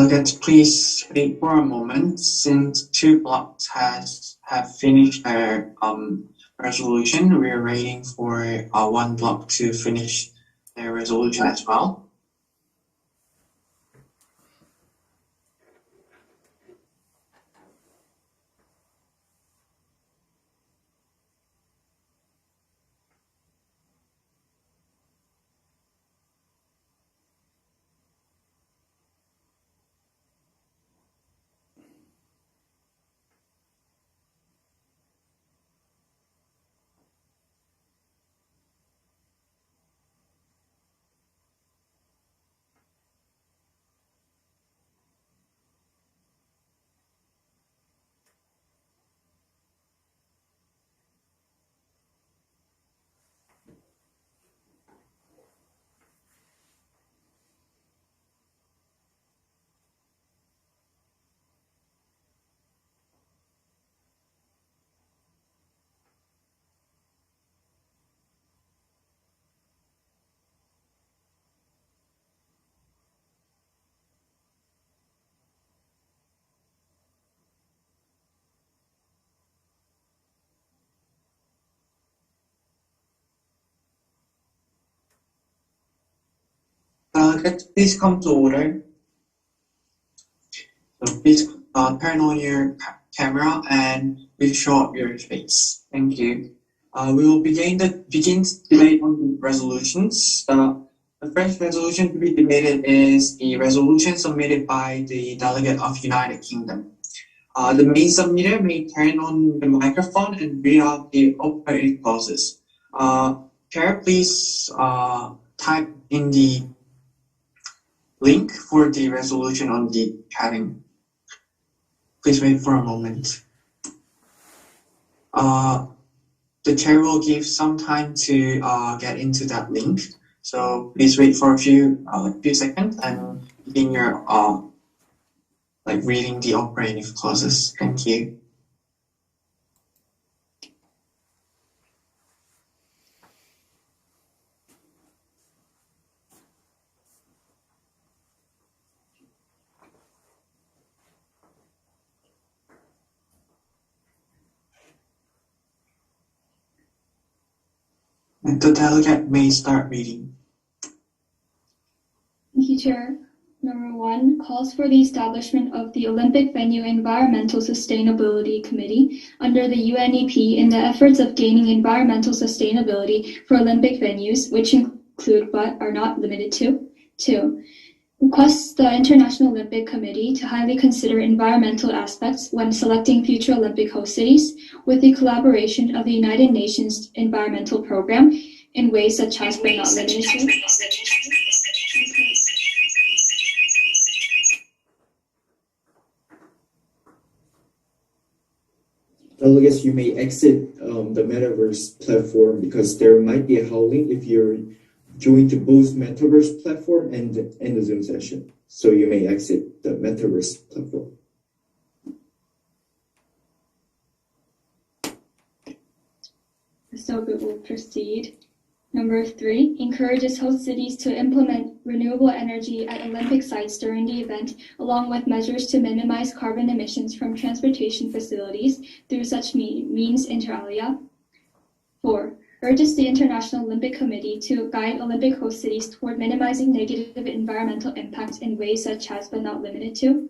Delegates, please wait for a moment since 2 blocks have finished their resolution. We're waiting for 1 block to finish their resolution as well. Delegates, please come to order. So please turn on your camera and please show up your face. Thank you. We will begin debate on the resolutions. The first resolution to be debated is the resolution submitted by the delegate of United Kingdom. The main submitter may turn on the microphone and read out the operative clauses. Chair, please type in the link for the resolution on the chatting. Please wait for a moment. The chair will give some time to get into that link. So please wait for a few seconds and begin your reading the operative clauses. Thank you. The delegate may start reading. Thank you, Chair. Number 1 calls for the establishment of the Olympic Venue Environmental Sustainability Committee under the UNEP in the efforts of gaining environmental sustainability for Olympic venues, which include but are not limited to. 2. Requests the International Olympic Committee to highly consider environmental aspects when selecting future Olympic host cities with the collaboration of the United Nations Environmental Program in ways such as but not limited to. Delegates, you may exit the Metaverse platform because there might be a howling if you're joined to both Metaverse platform and the Zoom session. So you may exit the Metaverse platform. So we will proceed. Number 3 encourages host cities to implement renewable energy at Olympic sites during the event, along with measures to minimize carbon emissions from transportation facilities through such means inter alia. 4 urges the International Olympic Committee to guide Olympic host cities toward minimizing negative environmental impacts in ways such as but not limited to.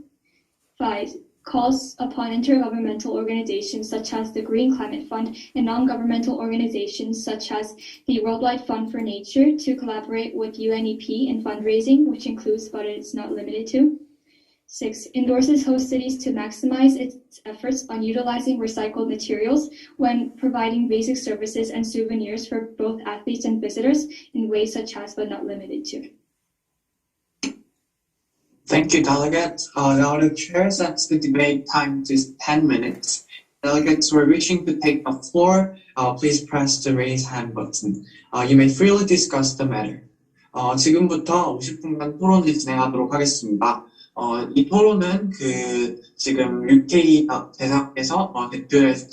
5 calls upon intergovernmental organizations such as the Green Climate Fund and non-governmental organizations such as the Worldwide Fund for Nature to collaborate with UNEP in fundraising, which includes but is not limited to. 6 endorses host cities to maximize its efforts on utilizing recycled materials when providing basic services and souvenirs for both athletes and visitors in ways such as but not limited to. Thank you, delegates. Now the chair sets the debate time to 10 minutes. Delegates who are wishing to take the floor, please press the raise hand button. You may freely discuss the matter. 지금부터 50분간 토론을 진행하도록 하겠습니다. 이 토론은 지금 UK 대사께서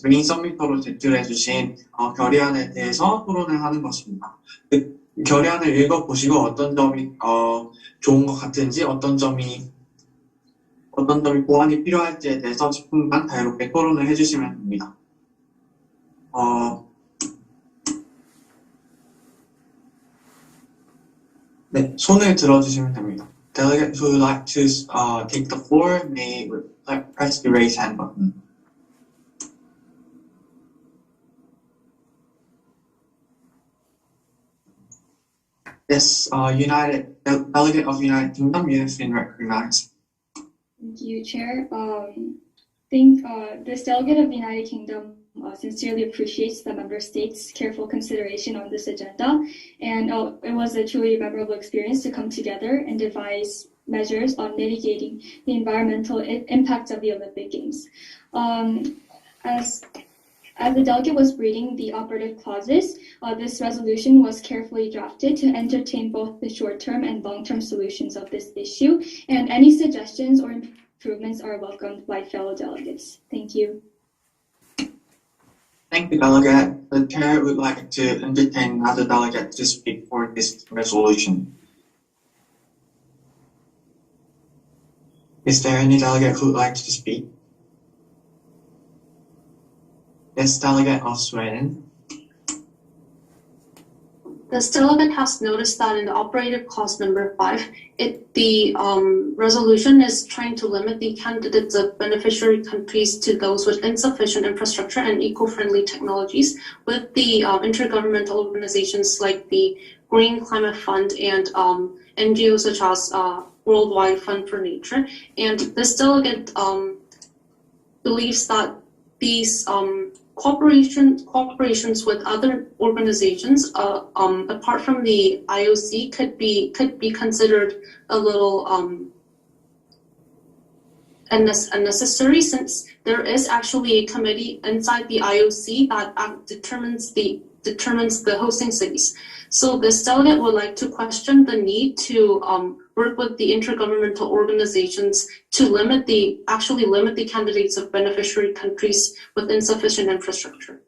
메인 서미터로 제출해주신 결의안에 대해서 토론을 하는 것입니다. 그 결의안을 읽어보시고 어떤 점이 좋은 것 같은지, 어떤 점이 어떤 점이 보완이 필요할지에 대해서 10분간 자유롭게 토론을 해주시면 됩니다. 네, 손을 들어주시면 됩니다. Delegate who would like to take the floor may press the raise hand button. Yes, Delegate of United Kingdom, you have been recognized. Thank you, Chair. This delegate of the United Kingdom sincerely appreciates the member states' careful consideration on this agenda, and it was a truly memorable experience to come together and devise measures on mitigating the environmental impact of the Olympic Games. As the delegate was reading the operative clauses, this resolution was carefully drafted to entertain both the short-term and long-term solutions of this issue, and any suggestions or improvements are welcomed by fellow delegates. Thank you. Thank you, Delegate. The Chair would like to entertain another delegate to speak for this resolution. Is there any delegate who would like to speak? Yes, Delegate of Sweden. This delegate has noticed that in the operative clause number 5, the resolution is trying to limit the candidates of beneficiary countries to those with insufficient infrastructure and eco-friendly technologies, with the intergovernmental organizations like the Green Climate Fund and NGOs such as Worldwide Fund for Nature. And this delegate believes that these cooperations with other organizations, apart from the IOC, could be considered a little unnecessary, since there is actually a committee inside the IOC that determines the hosting cities. So this delegate would like to question the need to work with the intergovernmental organizations to limit the candidates of beneficiary countries with insufficient infrastructure.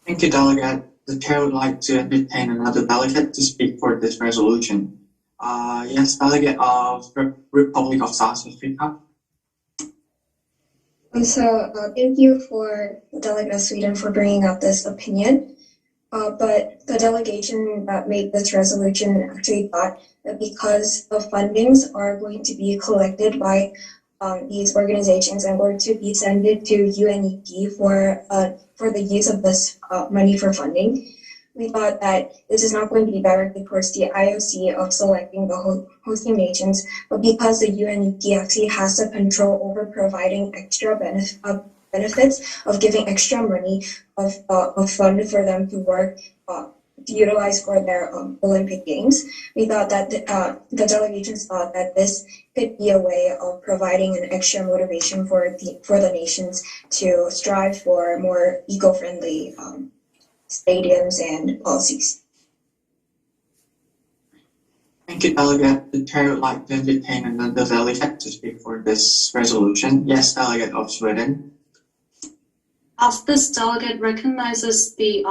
Thank you, Delegate. The Chair would like to entertain another delegate to speak for this resolution. Yes, Delegate of the Republic of South Africa. So thank you for the delegate of Sweden for bringing up this opinion. But the delegation that made this resolution actually thought that because the fundings are going to be collected by these organizations and going to be sent to UNEP for the use of this money for funding, we thought that this is not going to be directly towards the IOC of selecting the hosting nations, but because the UNEP actually has the control over providing extra benefits of giving extra money of fund for them to work to utilize for their Olympic Games. We thought that the delegations thought that this could be a way of providing an extra motivation for the nations to strive for more eco-friendly stadiums and policies. Thank you, Delegate. The Chair would like to entertain another delegate to speak for this resolution. Yes, Delegate of Sweden. As this delegate recognizes the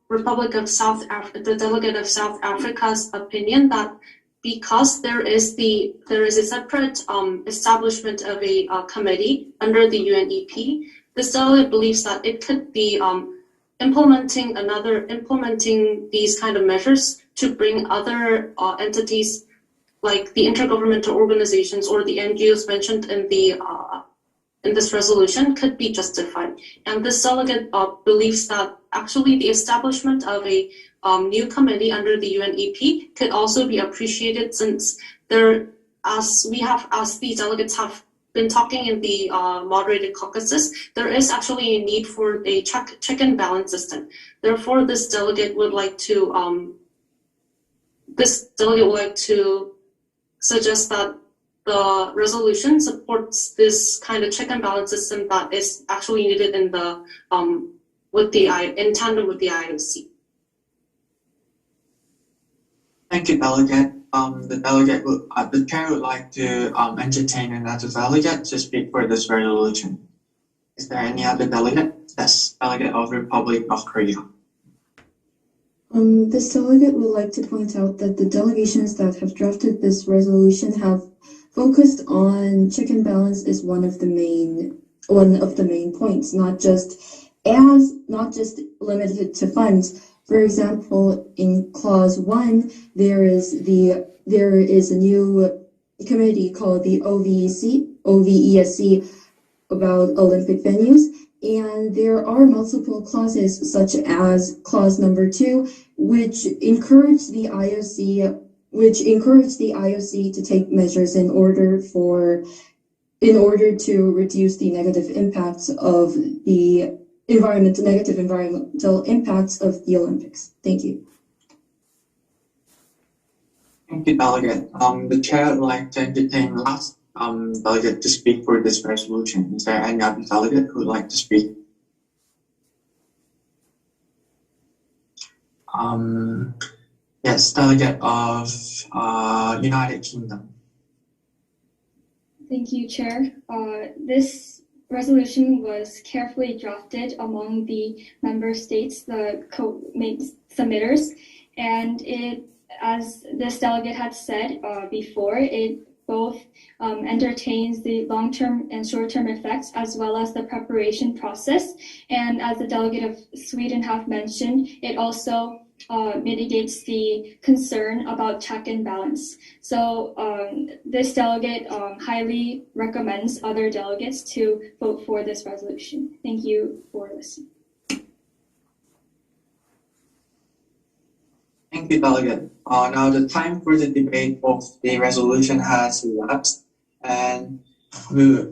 Republic of South Africa, the delegate of South Africa's opinion that because there is a separate establishment of a committee under the UNEP, this delegate believes that it could be implementing these kind of measures to bring other entities like the intergovernmental organizations or the NGOs mentioned in this resolution could be justified. And this delegate believes that actually the establishment of a new committee under the UNEP could also be appreciated, since as the delegates have been talking in the moderated caucuses, there is actually a need for a check and balance system. Therefore, this delegate would like to suggest that the resolution supports this kind of check and balance system that is actually needed in tandem with the IOC. Thank you, Delegate. The Chair would like to entertain another delegate to speak for this resolution. Is there any other delegate? Yes, Delegate of Republic of Korea. This delegate would like to point out that the delegations that have drafted this resolution have focused on check and balance is one of the main points, not just limited to funds. For example, in clause 1, there is a new committee called the OVESC about Olympic venues, and there are multiple clauses such as clause number 2, which encourage the IOC to take measures in order to reduce the negative impacts of the environmental impacts of the Olympics. Thank you. Thank you, Delegate. The Chair would like to entertain last delegate to speak for this resolution. Is there any other delegate who would like to speak? Yes, delegate of United Kingdom. Thank you, Chair. This resolution was carefully drafted among the member states, the main submitters, and it, as this delegate had said before, it both entertains the long-term and short-term effects as well as the preparation process. And as the delegate of Sweden have mentioned, it also mitigates the concern about check and balance. So this delegate highly recommends other delegates to vote for this resolution. Thank you for listening. Thank you, Delegate. Now the time for the debate of the resolution has elapsed, and the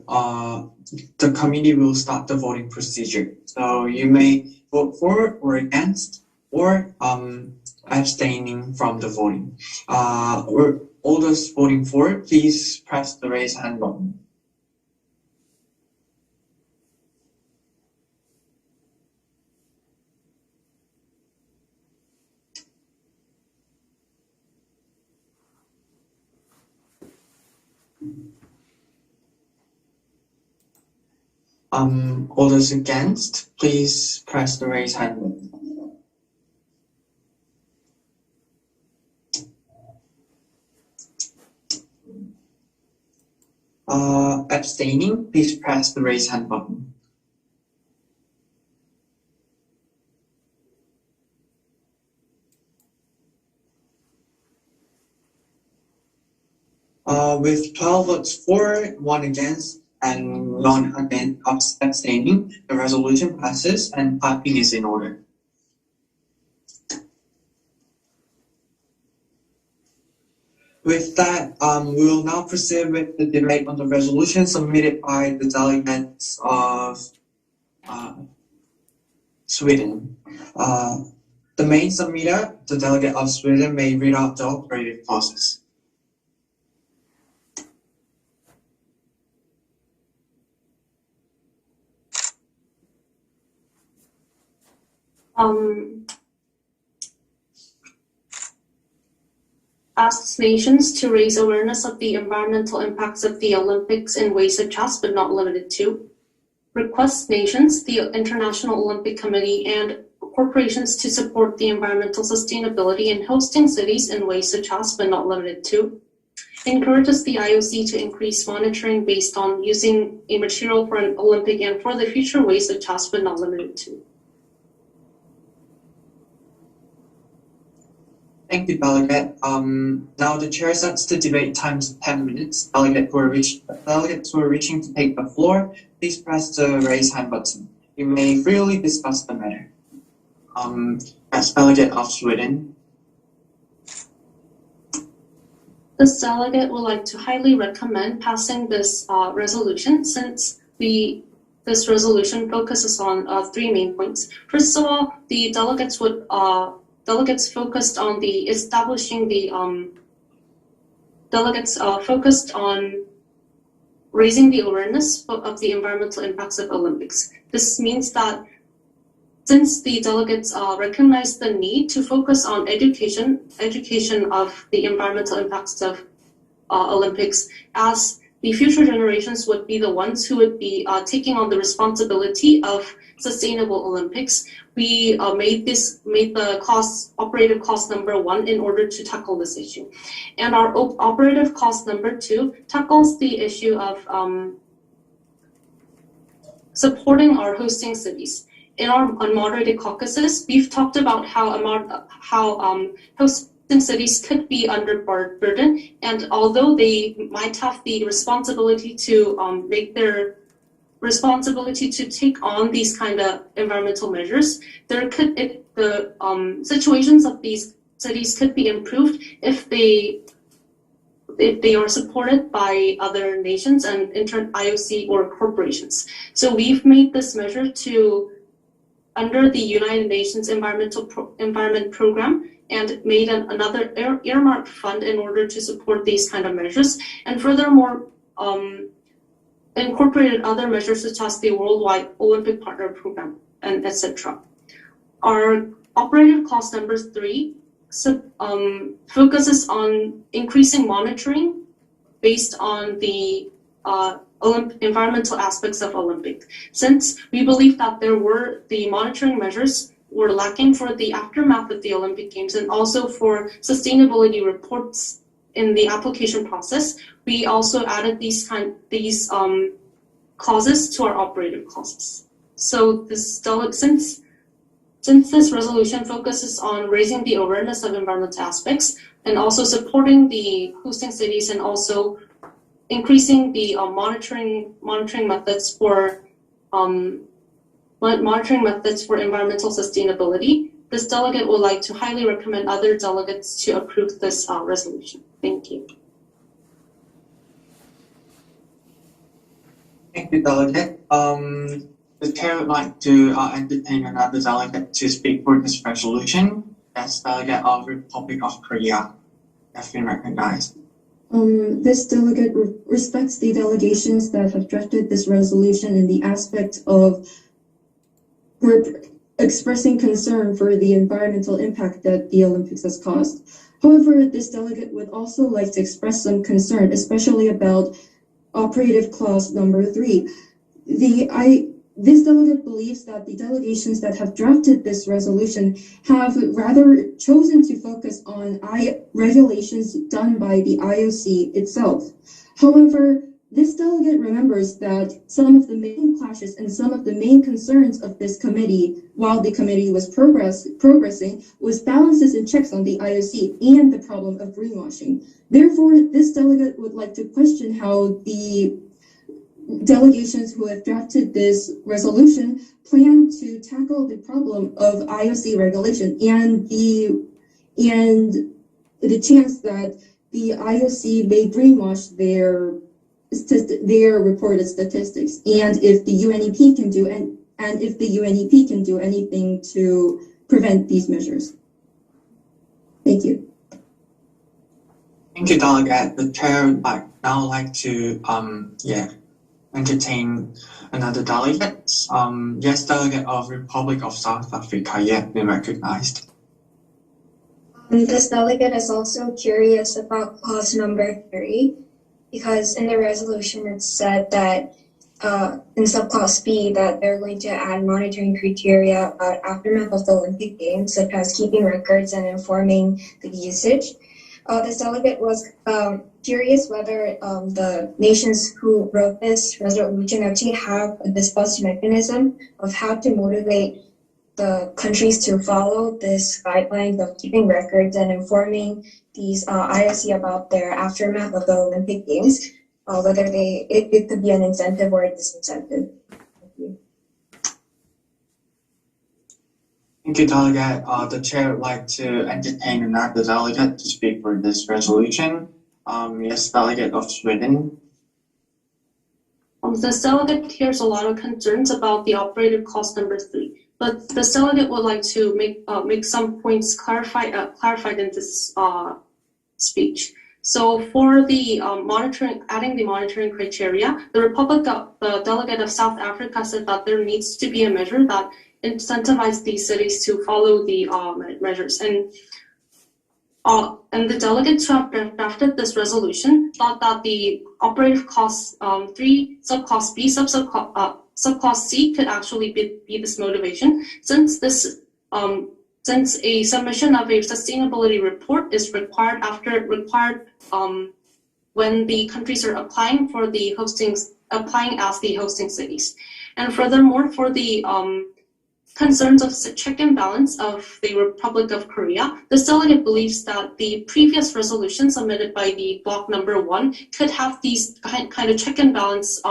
committee will start the voting procedure. So you may vote for or against, or abstaining from the voting. Or all those voting for, please press the raise hand button. All those against, please press the raise hand button. Abstaining, please press the raise hand button. With 12 votes for, 1 against, and none abstaining, the resolution passes and clapping is in order. With that, we will now proceed with the debate on the resolution submitted by the delegates of Sweden. The main submitter, the delegate of Sweden, may read out the operative clauses. Asks nations to raise awareness of the environmental impacts of the Olympics in ways such as, but not limited to, requests nations, the International Olympic Committee, and corporations to support the environmental sustainability in hosting cities in ways such as, but not limited to, encourages the IOC to increase monitoring based on using a material for an Olympic and for the future ways such as, but not limited to. Thank you, Delegate. Now the chair sets the debate times 10 minutes. Delegates who are reaching to take the floor, please press the raise hand button. You may freely discuss the matter. As delegate of Sweden. This delegate would like to highly recommend passing this resolution, since this resolution focuses on 3 main points. First of all, the delegates focused on focused on raising the awareness of the environmental impacts of Olympics. This means that since the delegates recognize the need to focus on education of the environmental impacts of Olympics, as the future generations would be the ones who would be taking on the responsibility of sustainable Olympics. We made the operative cost number 1 in order to tackle this issue. And our operative cost number 2 tackles the issue of supporting our hosting cities. In our unmoderated caucuses, we've talked about how hosting cities could be under burden, and although they might have the responsibility to take on these kind of environmental measures, the situations of these cities could be improved if they are supported by other nations and IOC or corporations. So we've made this measure under the United Nations Environment Program, and made another earmarked fund in order to support these kind of measures, and furthermore incorporated other measures such as the Worldwide Olympic Partner Program and etc. Our operative cost number 3 focuses on increasing monitoring based on the environmental aspects of Olympic. Since we believe that the monitoring measures were lacking for the aftermath of the Olympic Games and also for sustainability reports in the application process, we also added these clauses to our operative clauses. So since this resolution focuses on raising the awareness of environmental aspects and also supporting the hosting cities and also increasing the monitoring methods for environmental sustainability, this delegate would like to highly recommend other delegates to approve this resolution. Thank you. Thank you, Delegate. The Chair would like to entertain another delegate to speak for this resolution. That's Delegate of Republic of Korea. Has been recognized. This delegate respects the delegations that have drafted this resolution in the aspect of expressing concern for the environmental impact that the Olympics has caused. However, this delegate would also like to express some concern, especially about operative clause number 3. This delegate believes that the delegations that have drafted this resolution have rather chosen to focus on regulations done by the IOC itself. However, this delegate remembers that some of the main clashes and some of the main concerns of this committee, while the committee was progressing, was balances and checks on the IOC and the problem of greenwashing. Therefore, this delegate would like to question how the delegations who have drafted this resolution plan to tackle the problem of IOC regulation and the chance that the IOC may greenwash their reported statistics, and if the UNEP can do anything to prevent these measures. Thank you. Thank you, Delegate. The Chair would now like to entertain another delegate. Yes, Delegate of Republic of South Africa, yet been recognized. This delegate is also curious about clause number 3, because in the resolution it said that in subclause B that they're going to add monitoring criteria about aftermath of the Olympic Games, such as keeping records and informing the usage. This delegate was curious whether the nations who wrote this resolution actually have a dispositive mechanism of how to motivate the countries to follow this guidelines of keeping records and informing these IOC about their aftermath of the Olympic Games, whether it could be an incentive or a disincentive. Thank you. Thank you, Delegate. The Chair would like to entertain another delegate to speak for this resolution. Yes, Delegate of Sweden. This delegate hears a lot of concerns about the operative clause number 3. But the delegate would like to make some points clarified in this speech. So for the adding the monitoring criteria, the delegate of South Africa said that there needs to be a measure that incentivizes these cities to follow the measures. And and the delegates who have drafted this resolution thought that the operative cost 3 subclass B subclass C could actually be this motivation, since a submission of a sustainability report is required when the countries are applying as the hosting cities. And furthermore, for the concerns of check and balance of the Republic of Korea, this delegate believes that the previous resolution submitted by the block number 1 could have these kind of check and balance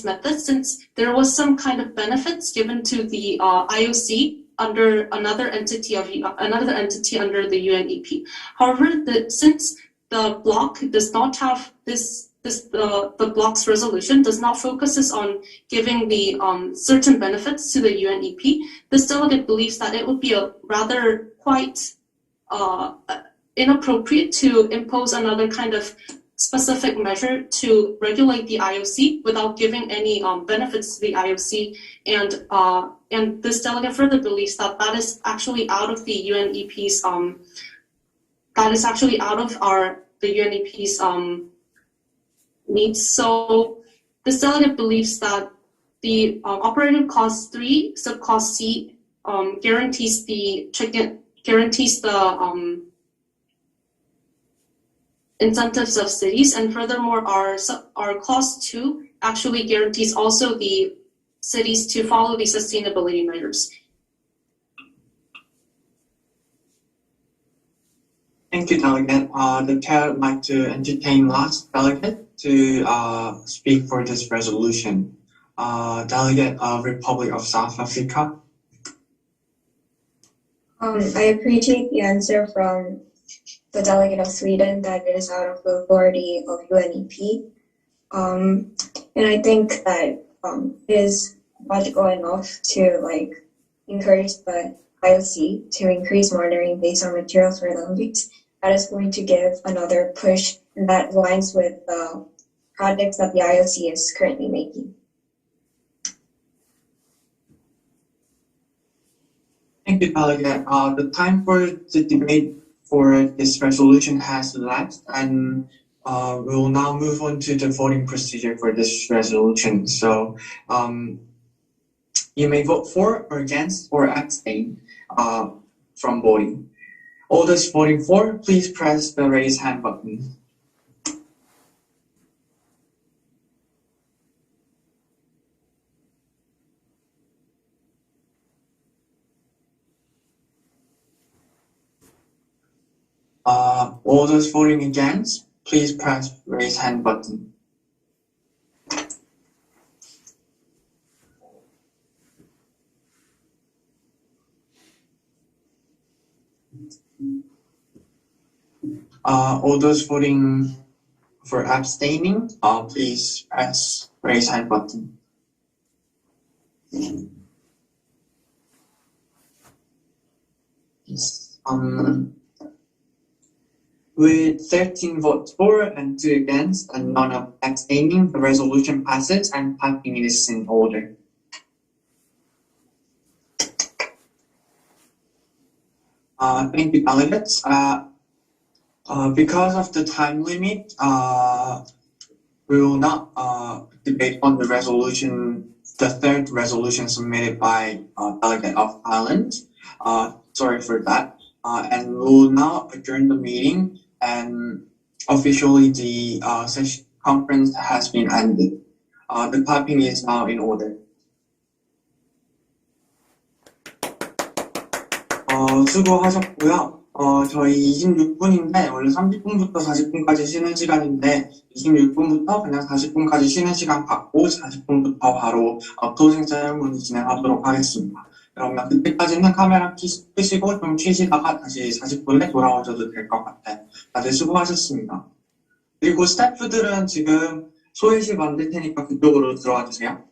methods, since there was some kind of benefits given to the IOC under another entity under the UNEP. However, since the block does not have the block's resolution does not focuses on giving the certain benefits to the UNEP, this delegate believes that it would be a rather quite inappropriate to impose another kind of specific measure to regulate the IOC without giving any benefits to the IOC, and this delegate further believes that that is actually out of the UNEP's the UNEP's needs. So this delegate believes that the operating cost 3 subclass C guarantees the incentives of cities, and furthermore our clause 2 actually guarantees also the cities to follow the sustainability measures. Thank you, Delegate. The chair would like to entertain last delegate to speak for this resolution. Delegate of Republic of South Africa. I appreciate the answer from the delegate of Sweden that it is out of the authority of UNEP. And I think that it is logical enough to encourage the IOC to increase monitoring based on materials for the Olympics. That is going to give another push, and that aligns with the projects that the IOC is currently making. Thank you, Delegate. The time for the debate for this resolution has elapsed, and we will now move on to the voting procedure for this resolution. So you may vote for or against or abstain from voting. All those voting for, please press the raise hand button. All those voting against, please press raise hand button. All those voting for abstaining, please press raise hand button. Yes. With 13 votes for and 2 against and none abstaining, the resolution passes and typing is in order. Thank you, delegates. Because of the time limit, we will not debate on the resolution, the third resolution submitted by delegate of Ireland. Sorry for that. And we will now adjourn the meeting, and officially the session conference has been ended. The typing is now in order. 수고하셨고요. 저희 26분인데 원래 30분부터 40분까지 쉬는 시간인데 26분부터 그냥 40분까지 쉬는 시간 갖고 40분부터 바로 클로징 세레모니 진행하도록 하겠습니다. 그러면 그때까지는 카메라 끄시고 좀 쉬시다가 다시 40분에 돌아오셔도 될 것 같아요. 다들 수고하셨습니다. 그리고 스태프들은 지금 소회실 만들 테니까 그쪽으로 들어와 주세요.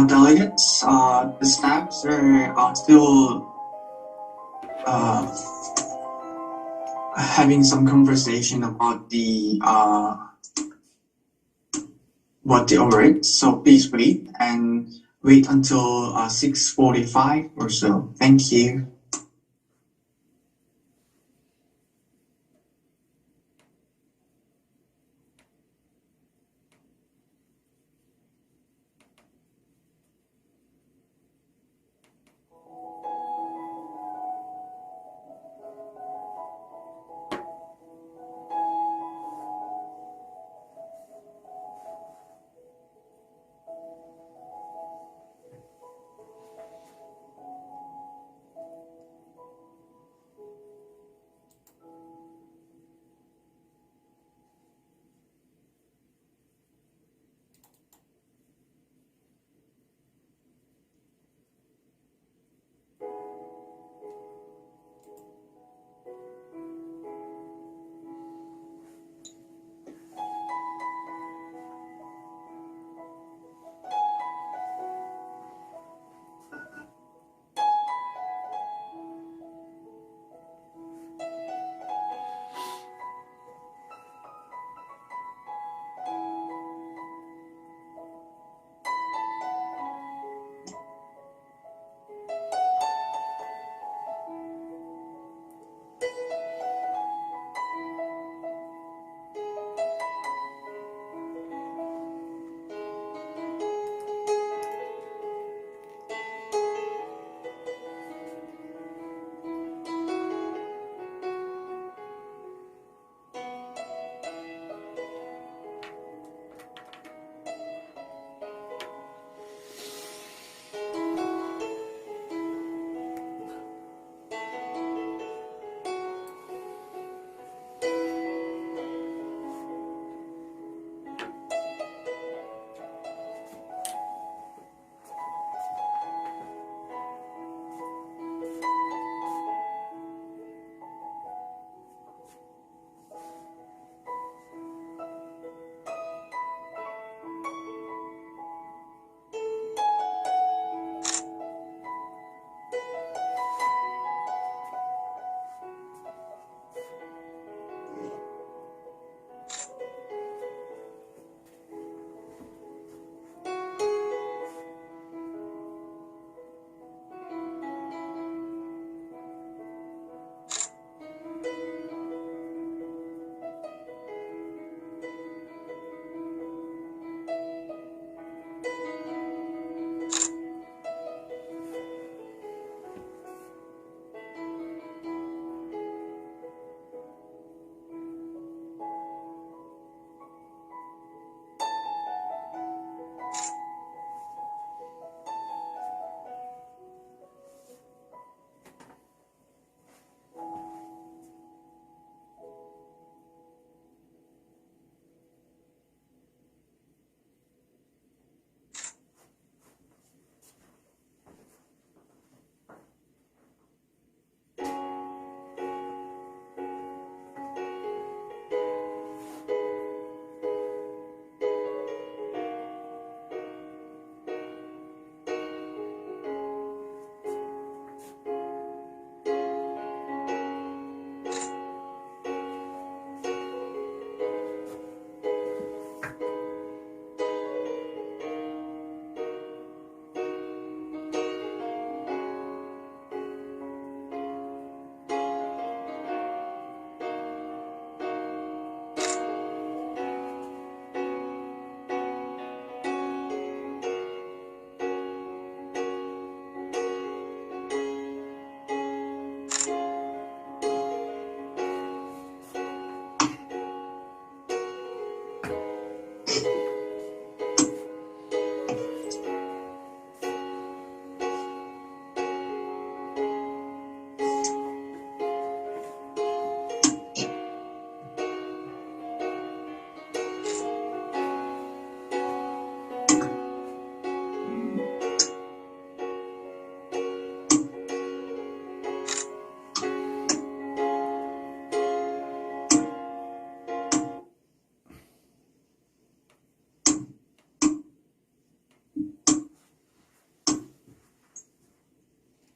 delegates, the staffs are still having some conversation about the what they already. So please wait until 6:45 or so. Thank you.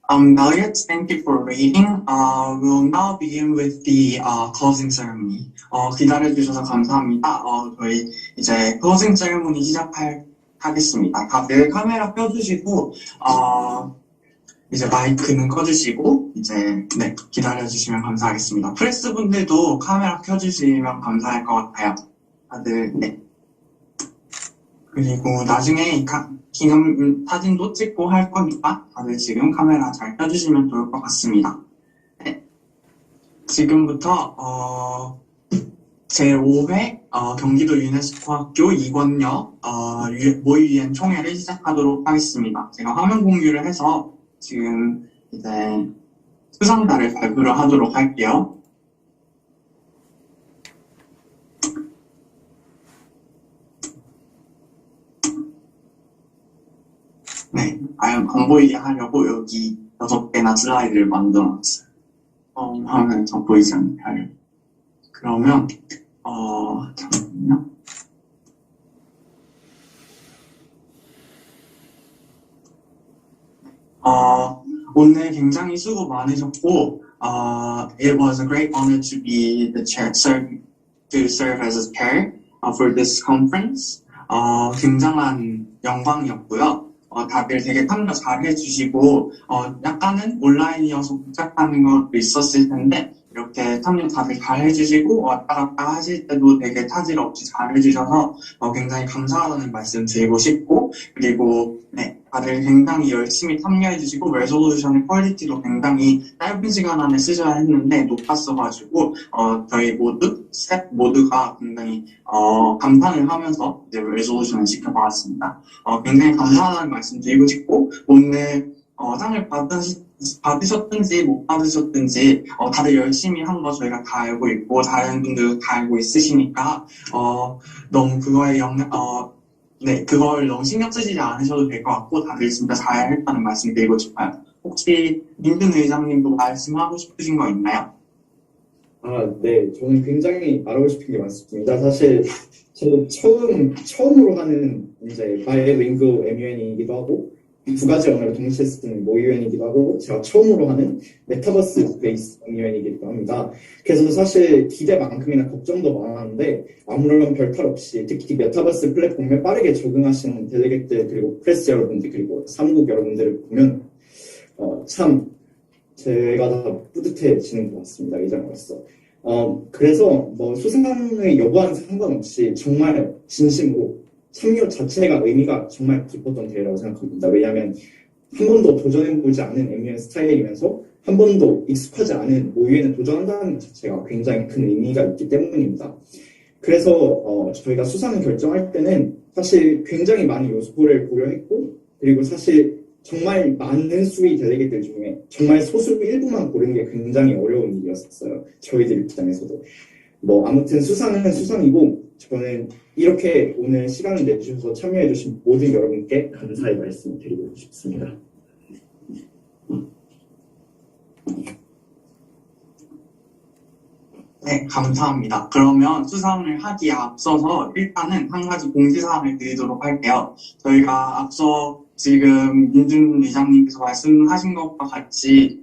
Delegates, thank you for waiting. We'll now begin with the closing ceremony. 기다려주셔서 감사합니다. 저희 이제 closing ceremony 하겠습니다. 다들 카메라 켜주시고, 이제 마이크는 꺼주시고, 이제, 네, 기다려주시면 감사하겠습니다. 프레스 분들도 카메라 켜주시면 감사할 것 같아요. 다들, 네. 그리고 나중에 기념 사진도 찍고 할 거니까 다들 지금 카메라 잘 켜주시면 좋을 것 같습니다. 네. 지금부터 제5회 경기도 유네스코학교 이권역 모의유엔 총회를 시작하도록 하겠습니다. 제가 화면 공유를 해서 지금 이제 수상자를 발표를 하도록 할게요. 네, 안 보이게 하려고 여기 6개나 슬라이드를 만들어놨어요. 화면 더 보이지 않게 하려고. 그러면, 잠깐만요. 오늘 굉장히 수고 많으셨고, it was a great honor to be the chair, to serve as a chair for this conference. 굉장한 영광이었고요. 다들 되게 참여 잘 해주시고, 약간은 온라인이어서 복잡하는 것도 있었을 텐데, 이렇게 참여 다들 잘 해주시고, 왔다 갔다 하실 때도 되게 차질 없이 잘 해주셔서, 굉장히 감사하다는 말씀 드리고 싶고, 그리고, 네, 다들 굉장히 열심히 참여해주시고, 레솔루션의 퀄리티도 굉장히 짧은 시간 안에 쓰셔야 했는데, 높았어가지고, 저희 스텝 모두가 굉장히, 감탄을 하면서 이제 레솔루션을 지켜봤습니다. 굉장히 감사하다는 말씀 드리고 싶고, 오늘, 상을 받으셨든지 못 받으셨든지 다들 열심히 한 거 저희가 다 알고 있고 다른 분들도 다 알고 있으시니까 너무 그거에 네, 그걸 너무 신경 쓰시지 않으셔도 될 것 같고 다들 진짜 잘 했다는 말씀 드리고 싶어요. 혹시 민준 의장님도 말씀하고 싶으신 거 있나요? 네, 저는 굉장히 말하고 싶은 게 많습니다. 사실 저도 처음으로 하는 이제 바이링구 MUN이기도 하고 두 가지 언어를 동시에 쓰는 모의유엔이기도 하고 제가 처음으로 하는 메타버스 베이스 MUN이기도 합니다. 그래서 사실 기대만큼이나 걱정도 많았는데 아무런 별탈 없이 특히 메타버스 플랫폼에 빠르게 적응하시는 델레게트 그리고 프레스 여러분들 그리고 사무국 여러분들을 보면 참 제가 다 뿌듯해지는 것 같습니다. 의장으로서. 그래서 뭐 수상의 여부와는 상관없이 정말 진심으로 참여 자체가 의미가 정말 깊었던 대회라고 생각합니다. 왜냐하면 한 번도 도전해보지 않은 MUN 스타일이면서 한 번도 익숙하지 않은 모의유엔에 도전한다는 것 자체가 굉장히 큰 의미가 있기 때문입니다. 그래서 저희가 수상을 결정할 때는 사실 굉장히 많은 요소를 고려했고 그리고 사실 정말 많은 수의 델레게들 중에 정말 소수 일부만 고르는 게 굉장히 어려운 일이었어요. 저희들 입장에서도. 아무튼 수상은 수상이고 저는 이렇게 오늘 시간을 내주셔서 참여해주신 모든 여러분께 감사의 말씀을 드리고 싶습니다. 네, 감사합니다. 그러면 수상을 하기에 앞서서 일단은 한 가지 공지사항을 드리도록 할게요. 저희가 앞서 지금 민준 의장님께서 말씀하신 것과 같이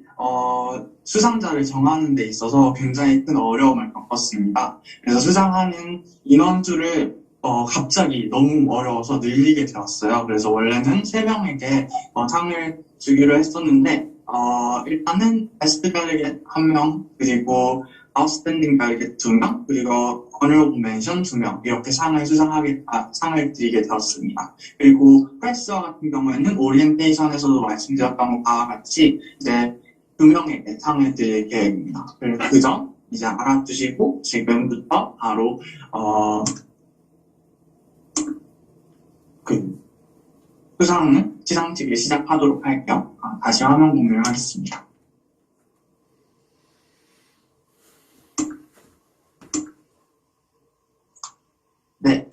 수상자를 정하는 데 있어서 굉장히 큰 어려움을 겪었습니다. 그래서 수상하는 인원수를 갑자기 너무 어려워서 늘리게 되었어요. 그래서 원래는 3명에게 상을 주기로 했었는데 일단은 베스트 델리게이트 1명 그리고 아웃스탠딩 델리게이트 2명 그리고 honorable mention 2명 이렇게 상을 드리게 되었습니다. 그리고 프레스와 같은 경우에는 오리엔테이션에서도 말씀드렸던 것과 같이 이제 2명에게 상을 드릴 계획입니다. 그래서 그 점 이제 알아두시고 지금부터 바로 시상식을 시작하도록 할게요. 다시 화면 공유를 하겠습니다. 네,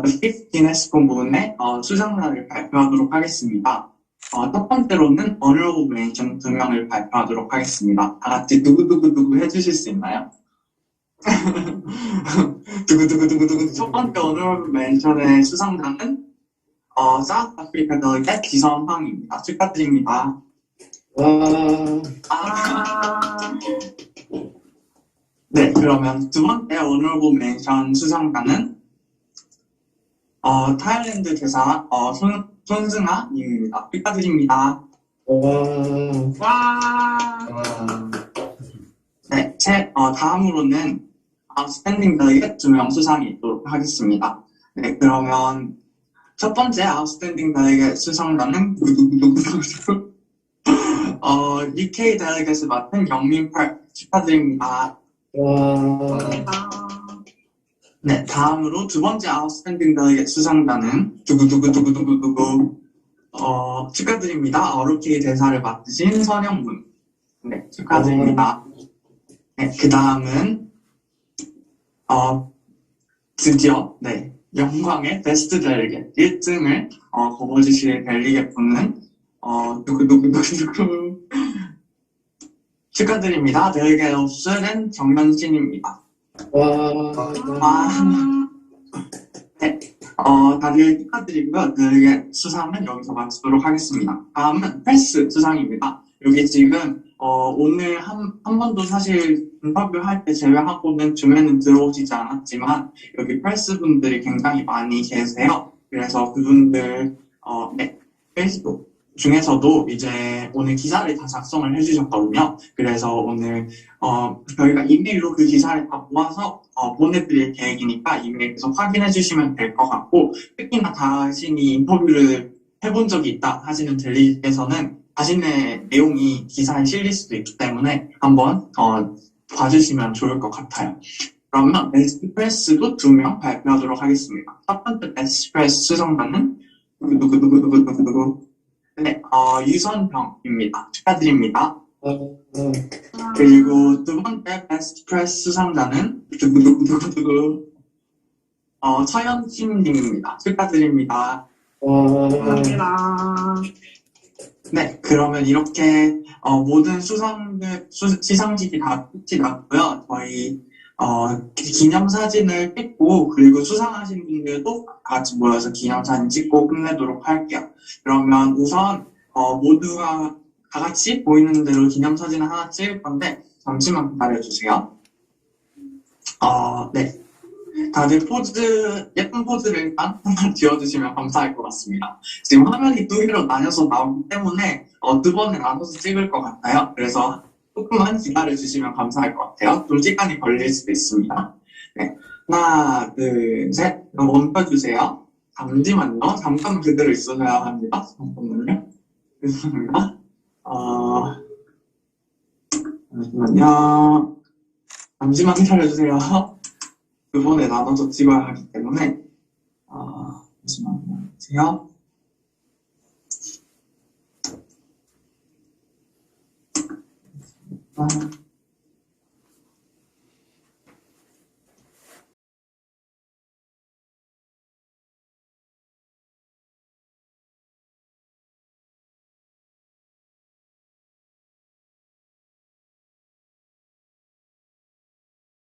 The Fifth 유네스코 문의 수상자를 발표하도록 하겠습니다. 첫 번째로는 honorable mention 2명을 발표하도록 하겠습니다. 다 같이 두구두구두구 해주실 수 있나요? 두구두구두구두구. 첫 번째 honorable mention의 수상자는 South Africa Delegate 기선황입니다. 축하드립니다. 와. 네, 그러면 두 번째 honorable mention 수상자는 타일랜드 대사 손승아 님입니다. 축하드립니다. 네, 다음으로는 outstanding delegate 2명 수상이 있도록 하겠습니다. 네, 그러면 첫 번째 outstanding delegate 수상자는 UK delegate을 맡은 영민펄 축하드립니다. 네, 다음으로 두 번째 outstanding delegate 수상자는 축하드립니다. ROK 대사를 맡으신 선영문. 네, 축하드립니다. 네, 그 다음은 드디어 영광의 베스트 델리게트 1등을 거머쥐실 델리게트 분은 축하드립니다. 델리게트 옵션은 정현신입니다. 네, 다들 축하드리고요. 델리게트 수상은 여기서 마치도록 하겠습니다. 다음은 패스 수상입니다. 여기 지금 오늘 한 번도 사실 인터뷰할 때 제외하고는 줌에는 들어오시지 않았지만 여기 프레스 분들이 굉장히 많이 계세요. 그래서 그분들 페이스북 중에서도 이제 오늘 기사를 다 작성을 해주셨거든요. 그래서 오늘 저희가 이메일로 그 기사를 다 모아서 보내드릴 계획이니까 이메일에서 확인해 주시면 될 것 같고, 특히나 자신이 인터뷰를 해본 적이 있다 하시는 델리께서는 자신의 내용이 기사에 실릴 수도 있기 때문에 한번 봐주시면 좋을 것 같아요. 그러면 베스트 프레스도 2명 발표하도록 하겠습니다. 첫 번째 베스트 프레스 수상자는 네, 유선병입니다. 축하드립니다. 그리고 두 번째 베스트 프레스 수상자는 서현팀님입니다. 축하드립니다. 네, 그러면 이렇게 모든 시상식이 다 끝이 났고요. 저희 기념사진을 찍고 그리고 수상하신 분들도 같이 모여서 기념사진 찍고 끝내도록 할게요. 그러면 우선 모두가 다 같이 보이는 대로 기념사진을 하나 찍을 건데 잠시만 기다려주세요. 네, 다들 예쁜 포즈를 일단 한번 지어주시면 감사할 것 같습니다. 지금 화면이 2개로 나뉘어서 나오기 때문에 2번에 나눠서 찍을 것 같아요. 그래서 조금만 기다려주시면 감사할 것 같아요. 좀 시간이 걸릴 수도 있습니다. 네, 하나, 둘, 셋. 멈춰주세요. 잠시만요. 잠깐 그대로 있어야 합니다. 잠깐만요. 죄송합니다. 잠시만요. 잠시만 기다려주세요. 2번에 나눠서 찍어야 하기 때문에 잠시만요. 보세요.